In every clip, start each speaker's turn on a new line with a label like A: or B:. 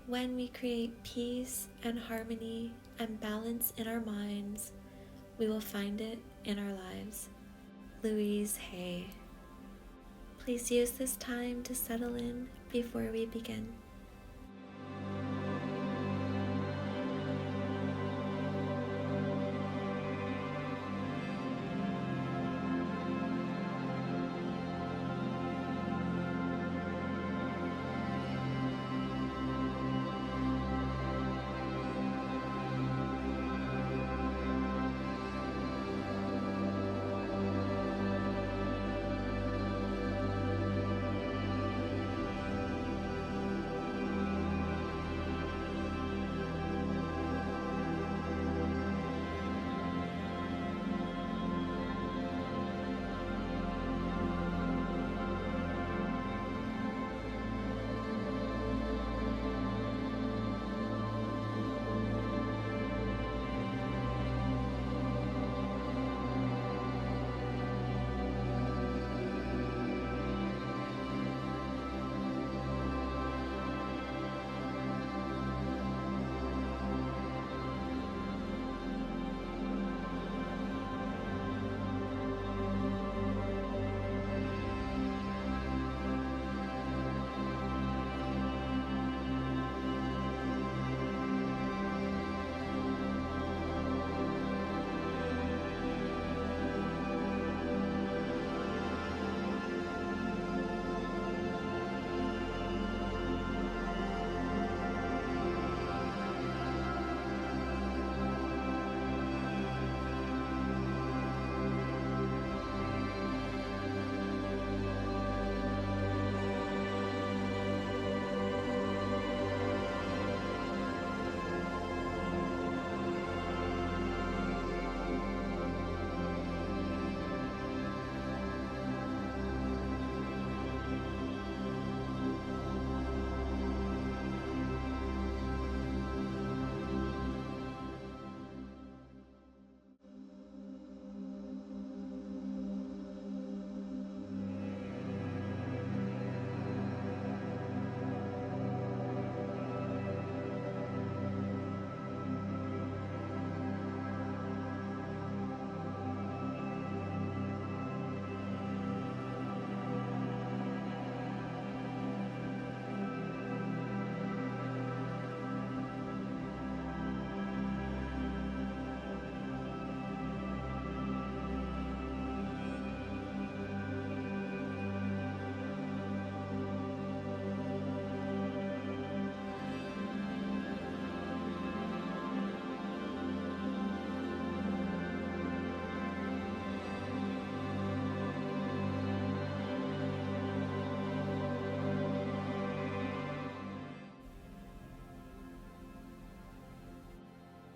A: When we create peace and harmony and balance in our minds, we will find it in our lives. Louise Hay. Please use this time to settle in before we begin.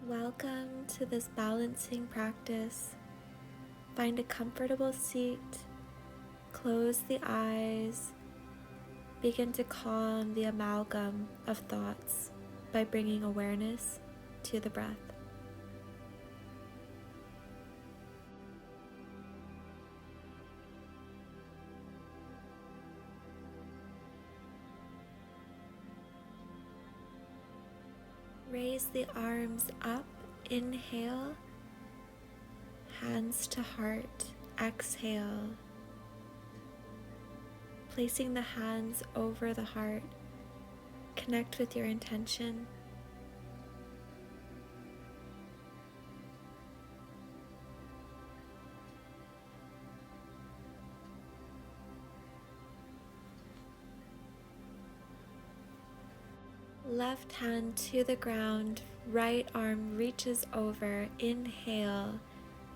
A: Welcome to this balancing practice. Find a comfortable seat, close the eyes, begin to calm the amalgam of thoughts by bringing awareness to the breath. Raise the arms up, inhale, hands to heart, exhale. Placing the hands over the heart, connect with your intention. Left hand to the ground, right arm reaches over, inhale,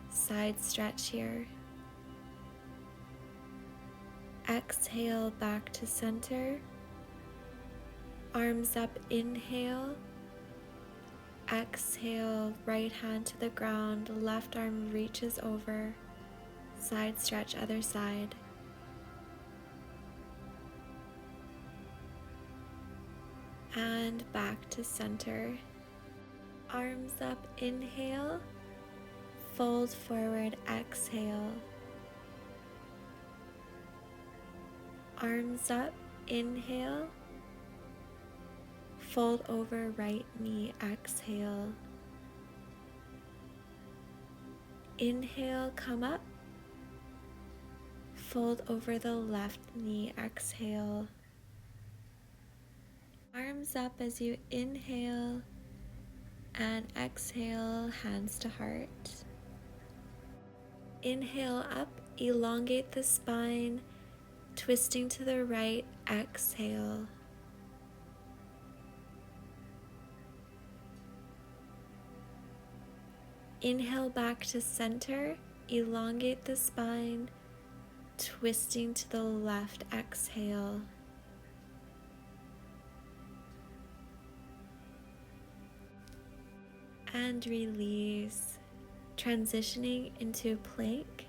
A: side stretch here. Exhale back to center, arms up, inhale, exhale, right hand to the ground, left arm reaches over, side stretch other side. And back to center. Arms up, inhale, fold forward, exhale. Arms up, inhale, Fold over right knee, exhale. Inhale, come up. Fold over the left knee, exhale. Arms up as you inhale and exhale, hands to heart. Inhale up, elongate the spine, twisting to the right, exhale. Inhale back to center, elongate the spine, twisting to the left, exhale. And release, transitioning into plank.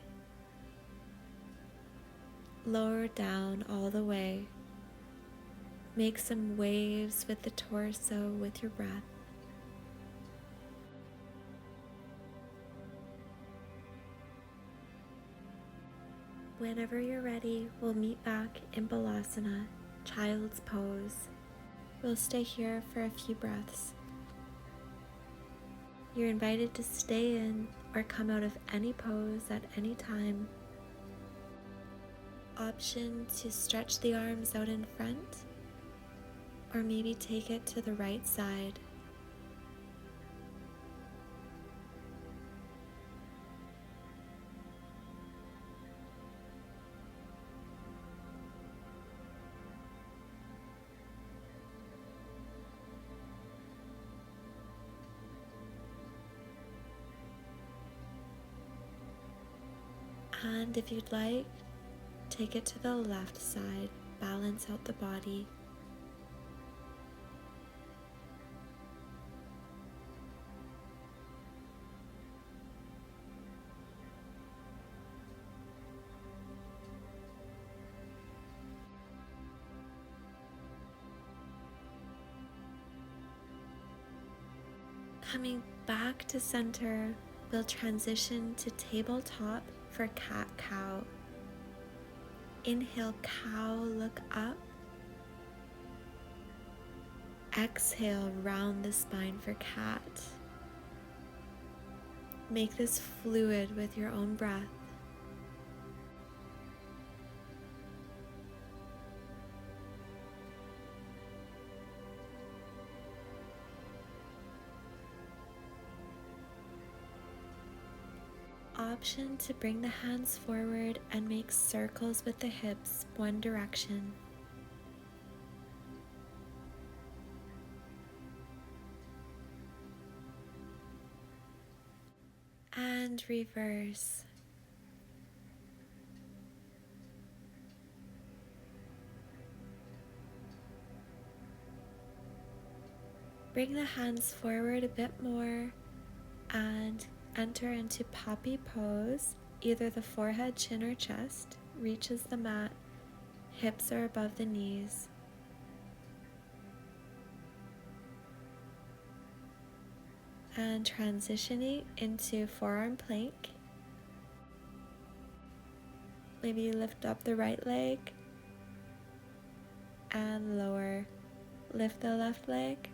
A: Lower down all the way. Make some waves with the torso with your breath. Whenever you're ready, we'll meet back in Balasana, child's pose. We'll stay here for a few breaths. You're invited to stay in or come out of any pose at any time. Option to stretch the arms out in front, or maybe take it to the right side. And if you'd like, take it to the left side, balance out the body. Coming back to center, we'll transition to tabletop for cat-cow. Inhale, cow, look up. Exhale, round the spine for cat. Make this fluid with your own breath. Option to bring the hands forward and make circles with the hips one direction. And reverse. Bring the hands forward a bit more and enter into poppy pose. Either the forehead, chin, or chest reaches the mat, hips are above the knees. And transitioning into forearm plank. Maybe you lift up the right leg and lower. Lift the left leg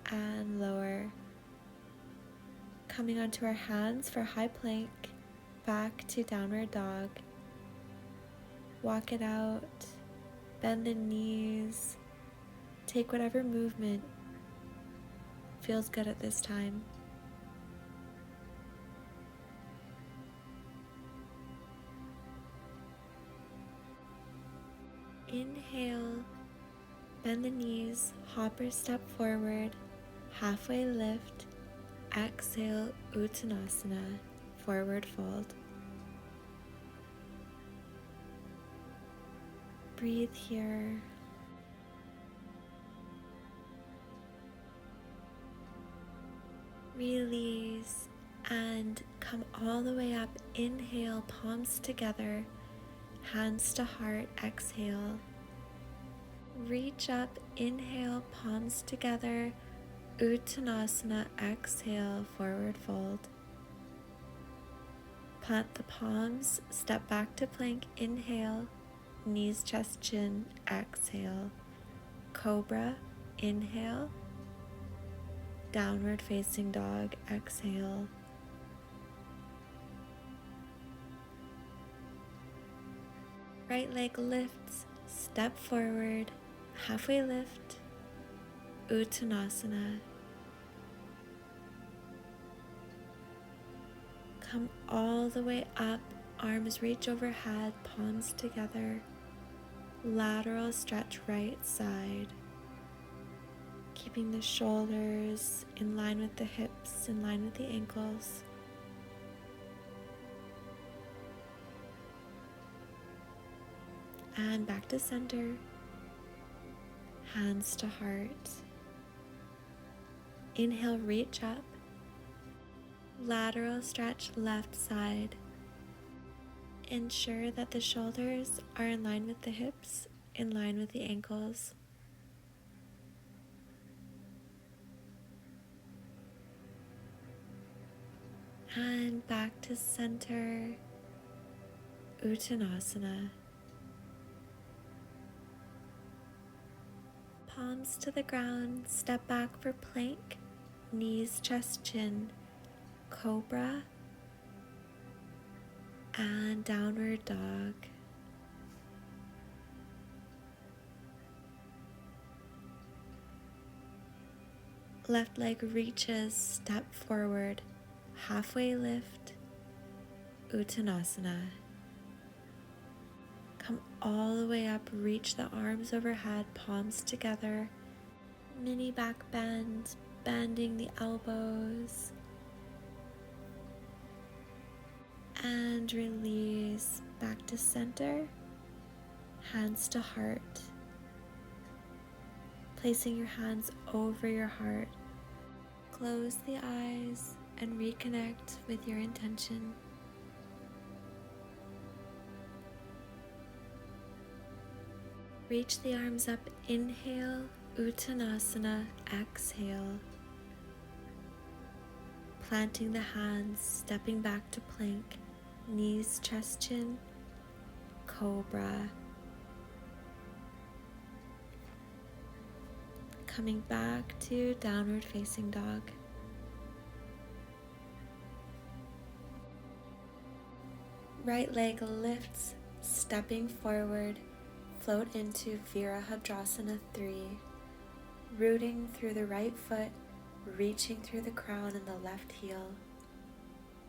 A: and lower. Coming onto our hands for high plank, back to downward dog. Walk it out, bend the knees, take whatever movement feels good at this time. Inhale, bend the knees, hop or step forward, halfway lift. Exhale, Uttanasana, forward fold. Breathe here. Release and come all the way up. Inhale, palms together, hands to heart, exhale. Reach up, inhale, palms together, Uttanasana, exhale, forward fold. Plant the palms, step back to plank, inhale, knees, chest, chin, exhale. Cobra, inhale. Downward facing dog, exhale. Right leg lifts, step forward, halfway lift, Uttanasana. Come all the way up, arms reach overhead, palms together. Lateral stretch right side. Keeping the shoulders in line with the hips, in line with the ankles. And back to center. Hands to heart. Inhale, reach up. Lateral stretch left side. Ensure that the shoulders are in line with the hips, in line with the ankles. And back to center, Uttanasana. Palms to the ground, step back for plank, knees, chest, chin, cobra, and downward dog. Left leg reaches, step forward, halfway lift, Uttanasana. Come all the way up, reach the arms overhead, palms together. Mini back bend, bending the elbows. And release back to center, hands to heart. Placing your hands over your heart. Close the eyes and reconnect with your intention. Reach the arms up, inhale, Uttanasana, exhale. Planting the hands, stepping back to plank, knees, chest, chin, cobra. Coming back to downward facing dog. Right leg lifts, stepping forward, float into Virabhadrasana 3, rooting through the right foot, reaching through the crown and the left heel.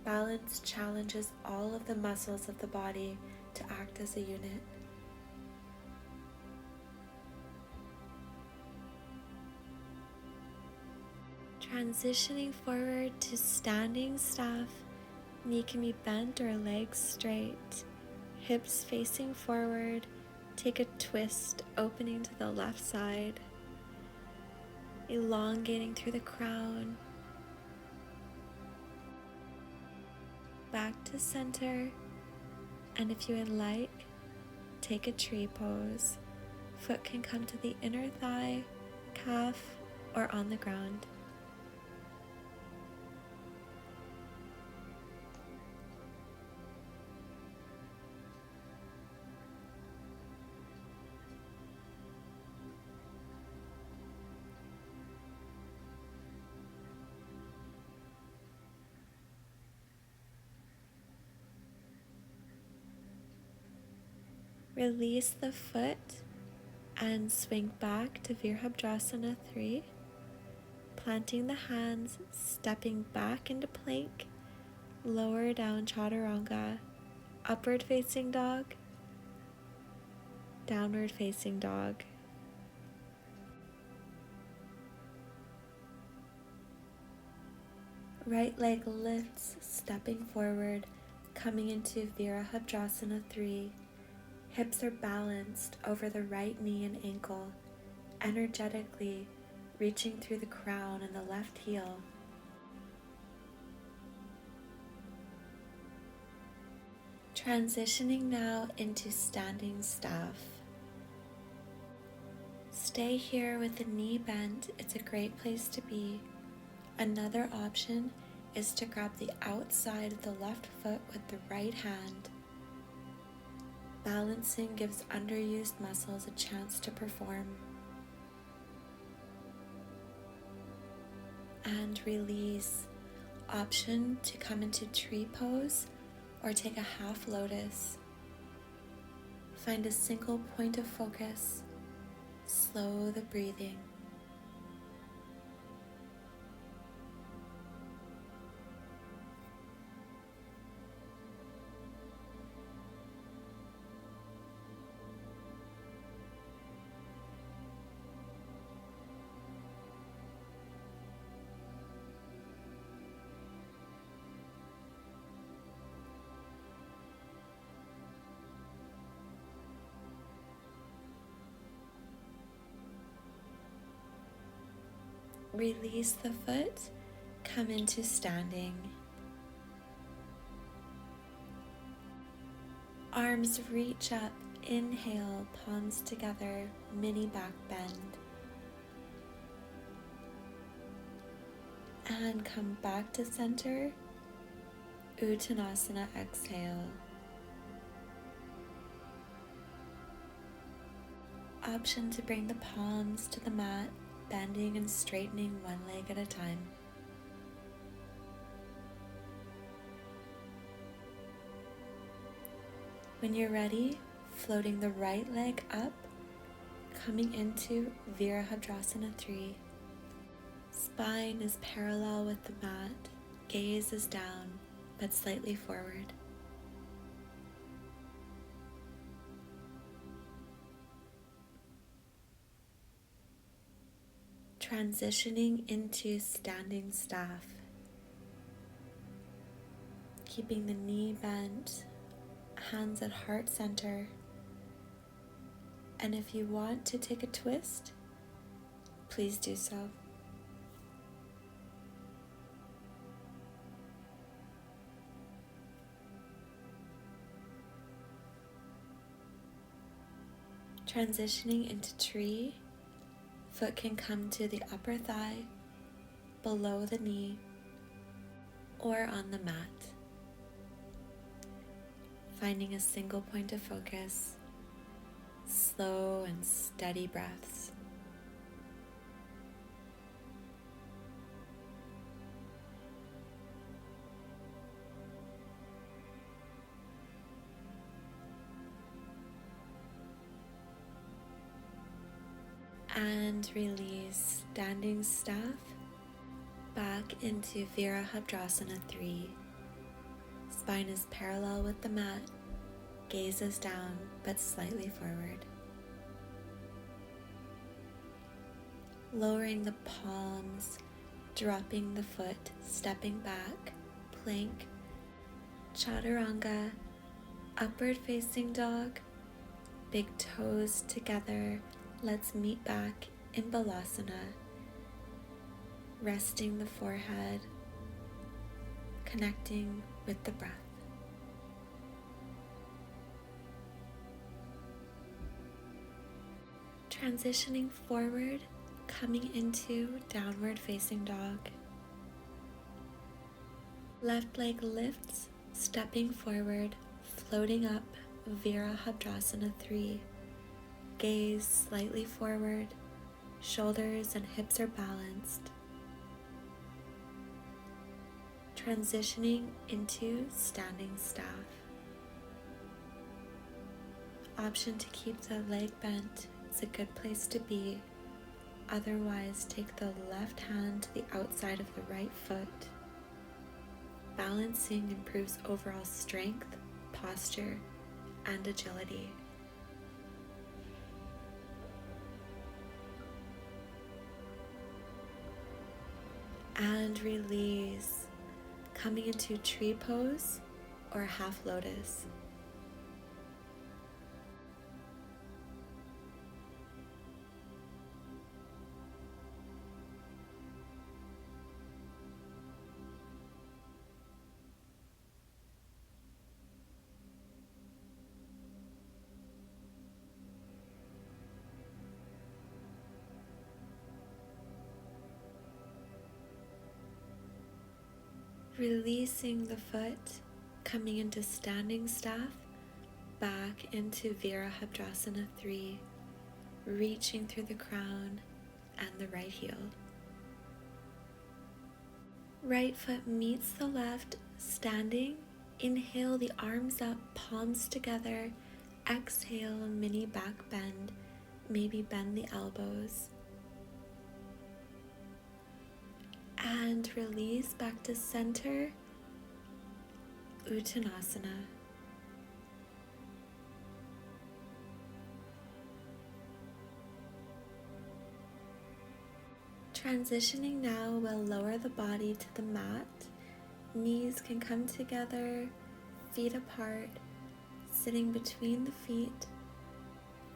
A: Balance challenges all of the muscles of the body to act as a unit. Transitioning forward to standing staff, knee can be bent or legs straight, hips facing forward, take a twist, opening to the left side, elongating through the crown, back to center, and if you would like, take a tree pose. Foot can come to the inner thigh, calf, or on the ground. Release the foot and swing back to Virabhadrasana 3, planting the hands, stepping back into plank, lower down chaturanga, upward facing dog, downward facing dog. Right leg lifts, stepping forward, coming into Virabhadrasana 3. Hips are balanced over the right knee and ankle, energetically reaching through the crown and the left heel. Transitioning now into standing staff. Stay here with the knee bent, it's a great place to be. Another option is to grab the outside of the left foot with the right hand. Balancing gives underused muscles a chance to perform. and release. Option to come into tree pose or take a half lotus. Find a single point of focus. Slow the breathing. Release the foot, come into standing. Arms reach up, inhale, palms together, mini back bend. And come back to center, Uttanasana, exhale. Option to bring the palms to the mat, bending and straightening one leg at a time. When you're ready, floating the right leg up, coming into Virabhadrasana 3. Spine is parallel with the mat, gaze is down, but slightly forward. Transitioning into standing staff. Keeping the knee bent, hands at heart center. And if you want to take a twist, please do so. Transitioning into tree, foot can come to the upper thigh, below the knee, or on the mat. Finding a single point of focus, slow and steady breaths. And release, standing staff, back into Virabhadrasana 3. Spine is parallel with the mat, gaze is down but slightly forward. Lowering the palms, dropping the foot, stepping back, plank, chaturanga, upward facing dog, big toes together. Let's meet back in Balasana, resting the forehead, connecting with the breath. Transitioning forward, coming into downward facing dog. Left leg lifts, stepping forward, floating up, Virabhadrasana 3. Gaze slightly forward, shoulders and hips are balanced. Transitioning into standing staff. Option to keep the leg bent is a good place to be. Otherwise, take the left hand to the outside of the right foot. Balancing improves overall strength, posture, and agility. And release, coming into tree pose or half lotus. Releasing the foot, coming into standing staff, back into Virabhadrasana 3, reaching through the crown and the right heel. Right foot meets the left, standing. Inhale the arms up, palms together. Exhale, mini back bend. Maybe bend the elbows. And release back to center, Uttanasana. Transitioning now, we'll lower the body to the mat. Knees can come together, feet apart, sitting between the feet.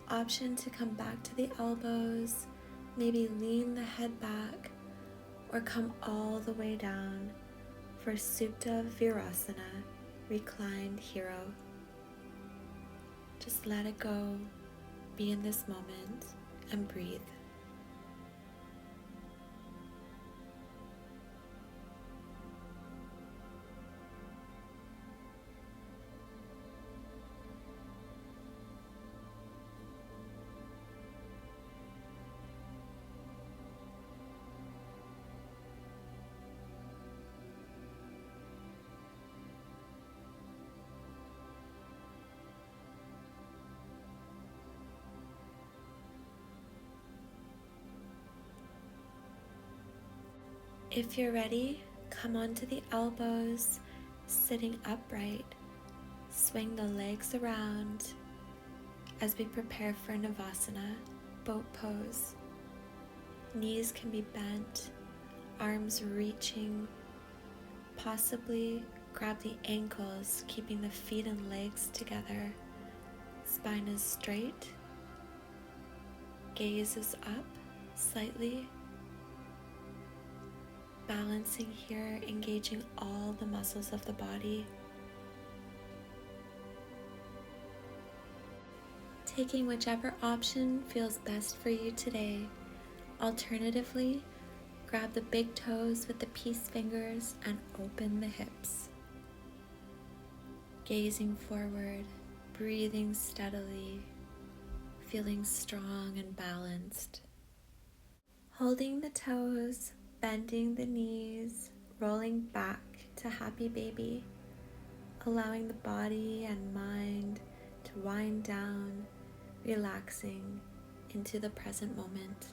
A: Option to come back to the elbows, maybe lean the head back, or come all the way down for Supta Virasana, reclined hero. Just let it go, be in this moment, and breathe. If you're ready, come onto the elbows, sitting upright. Swing the legs around as we prepare for Navasana, boat pose. Knees can be bent, arms reaching. Possibly grab the ankles, keeping the feet and legs together. Spine is straight. Gaze is up slightly. Balancing here, engaging all the muscles of the body. Taking whichever option feels best for you today. Alternatively, grab the big toes with the peace fingers and open the hips. Gazing forward, breathing steadily, feeling strong and balanced. Holding the toes, bending the knees, rolling back to happy baby, allowing the body and mind to wind down, relaxing into the present moment.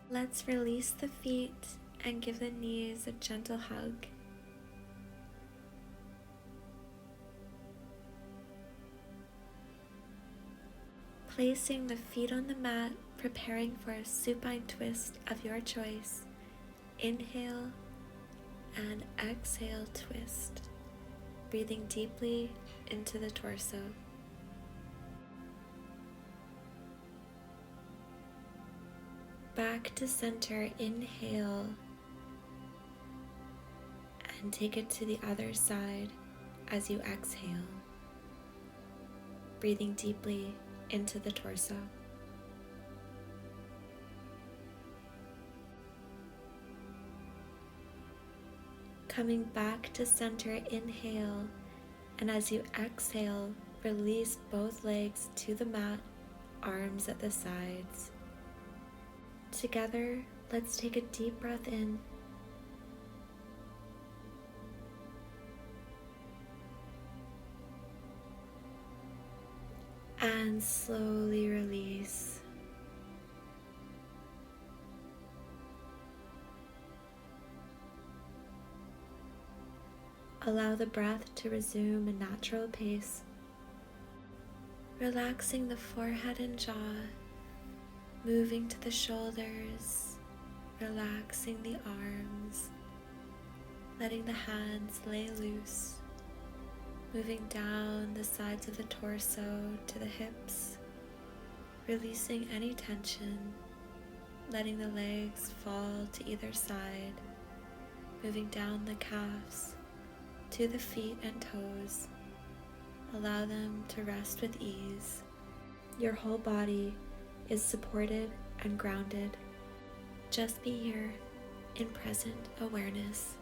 A: Let's release the feet and give the knees a gentle hug. Placing the feet on the mat, preparing for a supine twist of your choice. Inhale and exhale, twist. Breathing deeply into the torso. Back to center, inhale, and take it to the other side as you exhale. Breathing deeply into the torso. Coming back to center, inhale, and as you exhale, release both legs to the mat, arms at the sides. Together, let's take a deep breath in. And slowly release. Allow the breath to resume a natural pace. Relaxing the forehead and jaw. Moving to the shoulders, relaxing the arms, letting the hands lay loose, moving down the sides of the torso to the hips, releasing any tension, letting the legs fall to either side, moving down the calves to the feet and toes. Allow them to rest with ease. Your whole body is supported and grounded. Just be here in present awareness.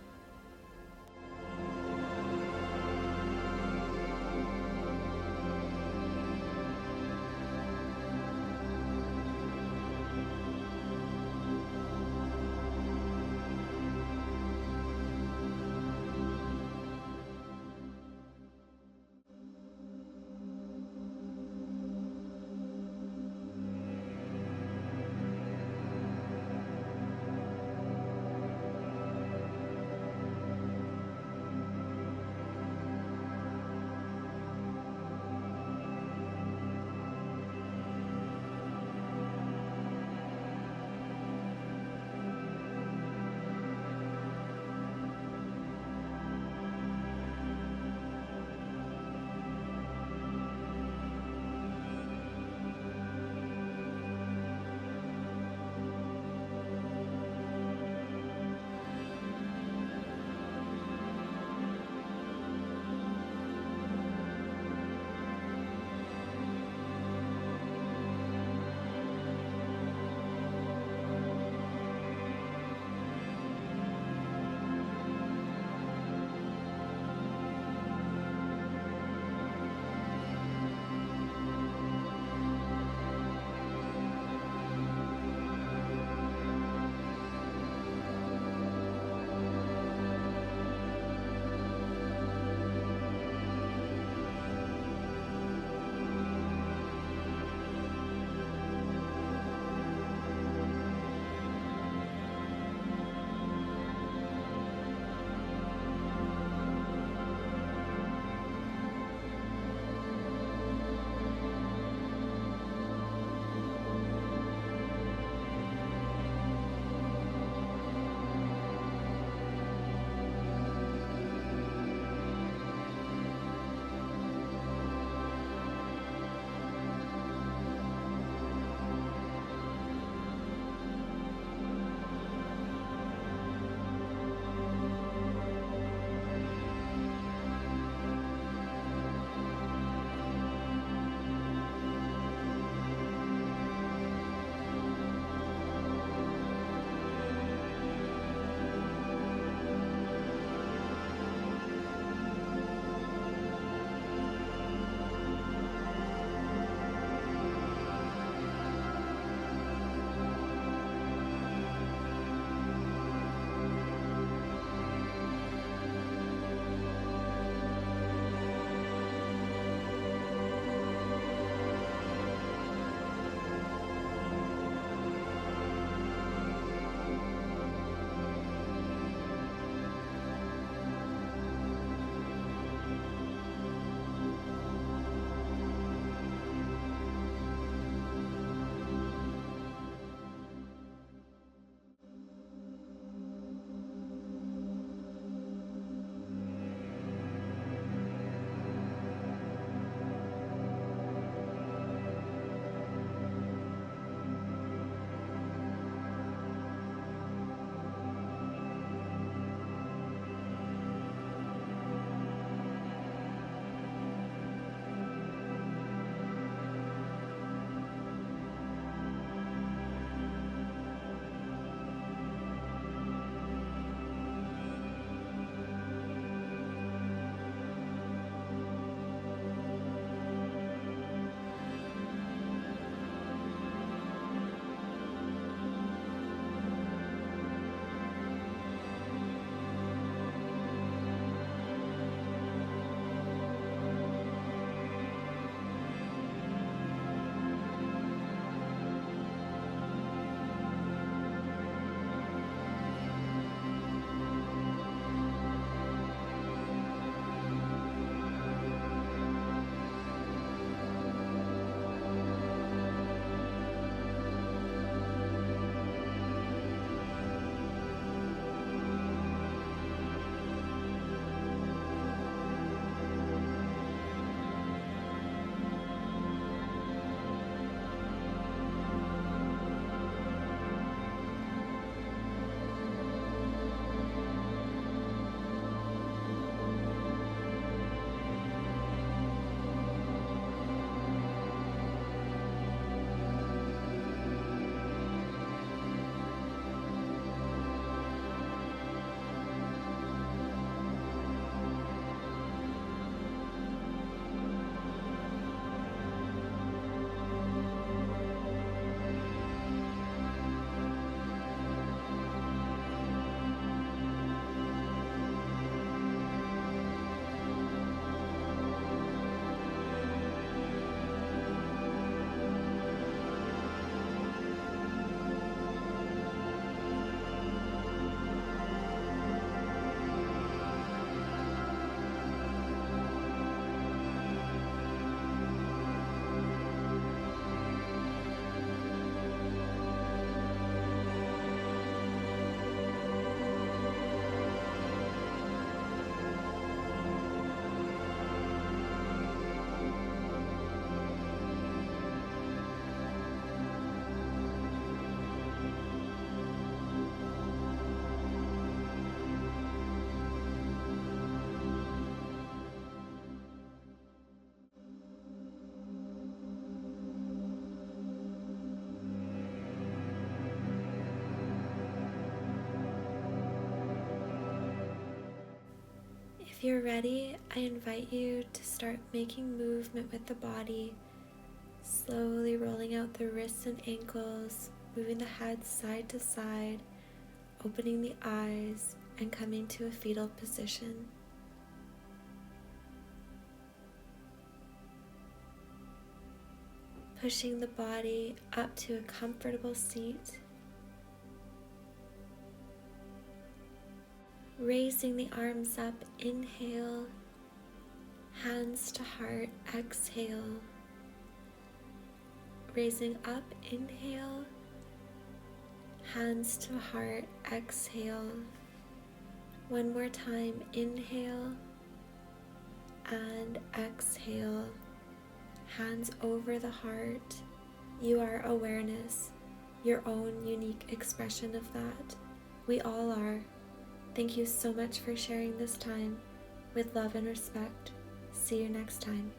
A: you're ready, I invite you to start making movement with the body, slowly rolling out the wrists and ankles, moving the head side to side, opening the eyes, and coming to a fetal position. Pushing the body up to a comfortable seat. Raising the arms up, inhale, hands to heart, exhale. Raising up, inhale, hands to heart, exhale. One more time, inhale and exhale. Hands over the heart. You are awareness, your own unique expression of that. We all are. Thank you so much for sharing this time with love and respect. See you next time.